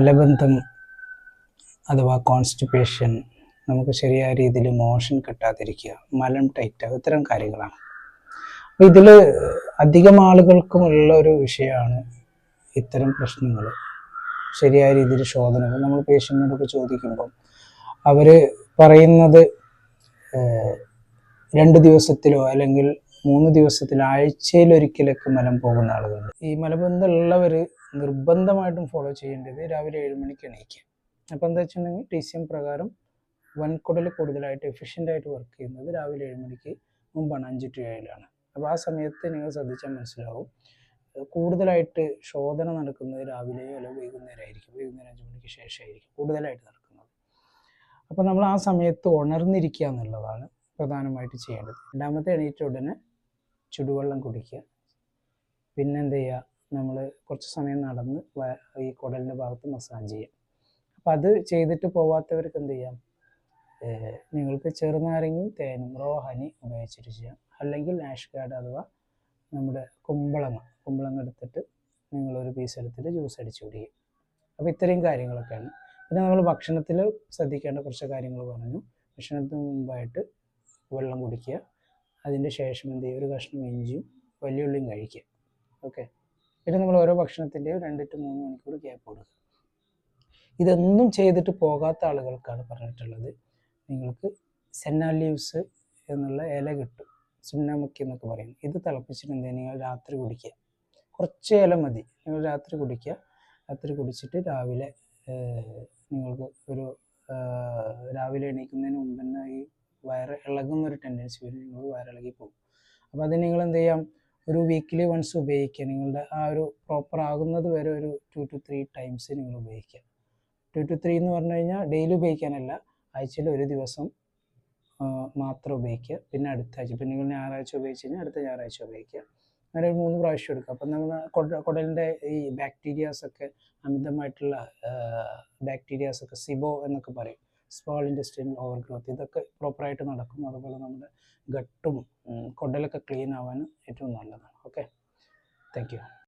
മലബന്ധം അഥവാ കോൺസ്റ്റിപ്പേഷൻ, നമുക്ക് ശരിയായ രീതിയിൽ മോഷൻ കിട്ടാതിരിക്കുക, മലം ടൈറ്റാകുക, ഇത്തരം കാര്യങ്ങളാണ്. അപ്പോൾ ഇതിൽ അധികം ആളുകൾക്കുമുള്ള ഒരു വിഷയമാണ് ഇത്തരം പ്രശ്നങ്ങൾ. ശരിയായ രീതിയിൽ ശോധനകൾ നമ്മൾ പേഷ്യൻറ്റിനോടൊക്കെ ചോദിക്കുമ്പം അവർ പറയുന്നത് 2 ദിവസത്തിലോ അല്ലെങ്കിൽ 3 ദിവസത്തിലോ ആഴ്ചയിലൊരിക്കലൊക്കെ മലം പോകുന്ന ആളുകളുണ്ട്. ഈ മലബന്ധമുള്ളവർ നിർബന്ധമായിട്ടും ഫോളോ ചെയ്യേണ്ടത് രാവിലെ 7 മണിക്ക് എണീക്കുക. അപ്പോൾ എന്താ വെച്ചിട്ടുണ്ടെങ്കിൽ TCM പ്രകാരം വൻകുടൽ കൂടുതലായിട്ട് എഫിഷ്യൻ്റായിട്ട് വർക്ക് ചെയ്യുന്നത് രാവിലെ 7 മണിക്ക് മുമ്പാണ്, 5 to 7 അപ്പോൾ ആ സമയത്ത് നിങ്ങൾ ശ്രദ്ധിച്ചാൽ മനസ്സിലാവും, കൂടുതലായിട്ട് ശോധന നടക്കുന്നത് രാവിലെയോ അല്ലെങ്കിൽ വൈകുന്നേരമായിരിക്കും. വൈകുന്നേരം 5 മണിക്ക് ശേഷമായിരിക്കും കൂടുതലായിട്ട് നടക്കുന്നത്. അപ്പോൾ നമ്മൾ ആ സമയത്ത് ഉണർന്നിരിക്കുക എന്നുള്ളതാണ് പ്രധാനമായിട്ട് ചെയ്യേണ്ടത്. രണ്ടാമത്തെ, എണീറ്റ ഉടനെ ചുടുവെള്ളം കുടിക്കുക. പിന്നെ എന്ത് ചെയ്യുക, നമ്മൾ കുറച്ച് സമയം നടന്ന് ഈ കുടലിൻ്റെ ഭാഗത്ത് മസാജ് ചെയ്യുക. അപ്പോൾ അത് ചെയ്തിട്ട് പോവാത്തവർക്ക് എന്ത് ചെയ്യാം, നിങ്ങൾക്ക് ചെറുനാരങ്ങയും തേനും റോ ഹണി ഉപയോഗിച്ചിട്ട് ചെയ്യാം. അല്ലെങ്കിൽ ആഷ് ഗാർഡ് അഥവാ നമ്മുടെ കുമ്പളങ്ങ എടുത്തിട്ട് നിങ്ങളൊരു പീസ് എടുത്തിട്ട് ജ്യൂസ് അടിച്ച് കുടിക്കുക. അപ്പോൾ ഇത്രയും കാര്യങ്ങളൊക്കെയാണ്. പിന്നെ നമ്മൾ ഭക്ഷണത്തിൽ ശ്രദ്ധിക്കേണ്ട കുറച്ച് കാര്യങ്ങൾ പറഞ്ഞു. ഭക്ഷണത്തിന് മുമ്പായിട്ട് വെള്ളം കുടിക്കുക. അതിൻ്റെ ശേഷം എന്ത് ചെയ്യുക, ഒരു കഷ്ണം ഇഞ്ചിയും വലിയുള്ളിയും കഴിക്കുക. ഓക്കെ. പിന്നെ നമ്മൾ ഓരോ ഭക്ഷണത്തിൻ്റെയും 2 to 3 മണിക്കൂർ ഗ്യാപ്പ് കൊടുക്കുക. ഇതൊന്നും ചെയ്തിട്ട് പോകാത്ത ആളുകൾക്കാണ് പറഞ്ഞിട്ടുള്ളത്, നിങ്ങൾക്ക് സെന്ന ലീവ്സ് എന്നുള്ള ഇല കിട്ടും, സുന്നമുക്കി എന്നൊക്കെ പറയും. ഇത് തിളപ്പിച്ചിട്ട് എന്ത് ചെയ്യുക, നിങ്ങൾ രാത്രി കുടിക്കുക. കുറച്ച് ഇല മതി, നിങ്ങൾ രാത്രി കുടിക്കുക. രാത്രി കുടിച്ചിട്ട് രാവിലെ നിങ്ങൾക്ക് രാവിലെ എണീക്കുന്നതിന് മുമ്പ് തന്നെ ഈ വയറ് ഇളകുന്നൊരു ടെൻഡൻസി വരും, നിങ്ങൾ വയറിളകി പോകും. അപ്പോൾ അത് നിങ്ങൾ എന്ത് ചെയ്യാം, ഒരു വീക്കിലി വൺസ് ഉപയോഗിക്കുക. നിങ്ങളുടെ ആ ഒരു പ്രോപ്പർ ആകുന്നത് വരെ ഒരു 2 to 3 times നിങ്ങൾ ഉപയോഗിക്കുക. 2 to 3 എന്ന് പറഞ്ഞു കഴിഞ്ഞാൽ ഡെയിലി ഉപയോഗിക്കാനല്ല, ആഴ്ചയിൽ ഒരു ദിവസം മാത്രം ഉപയോഗിക്കുക. പിന്നെ അടുത്ത ആഴ്ച, പിന്നെ നിങ്ങൾ ഞായറാഴ്ച ഉപയോഗിച്ച് കഴിഞ്ഞാൽ അടുത്ത ഞായറാഴ്ച ഉപയോഗിക്കുക. അങ്ങനെ ഒരു 3 പ്രാവശ്യം എടുക്കുക. അപ്പം നമ്മൾ കുടലിൻ്റെ ഈ ബാക്ടീരിയാസൊക്കെ, അമിതമായിട്ടുള്ള ബാക്ടീരിയാസൊക്കെ, സിബോ എന്നൊക്കെ പറയും, സ്മോൾ ഇൻറ്റെസ്റ്റൈനൽ ഓവർ ഗ്രോത്ത്, ഇതൊക്കെ പ്രോപ്പറായിട്ട് നടക്കും. അതുപോലെ നമ്മുടെ ഗട്ടും കുടലൊക്കെ ക്ലീൻ ആവാനും ഏറ്റവും നല്ലതാണ്. Okay, thank you.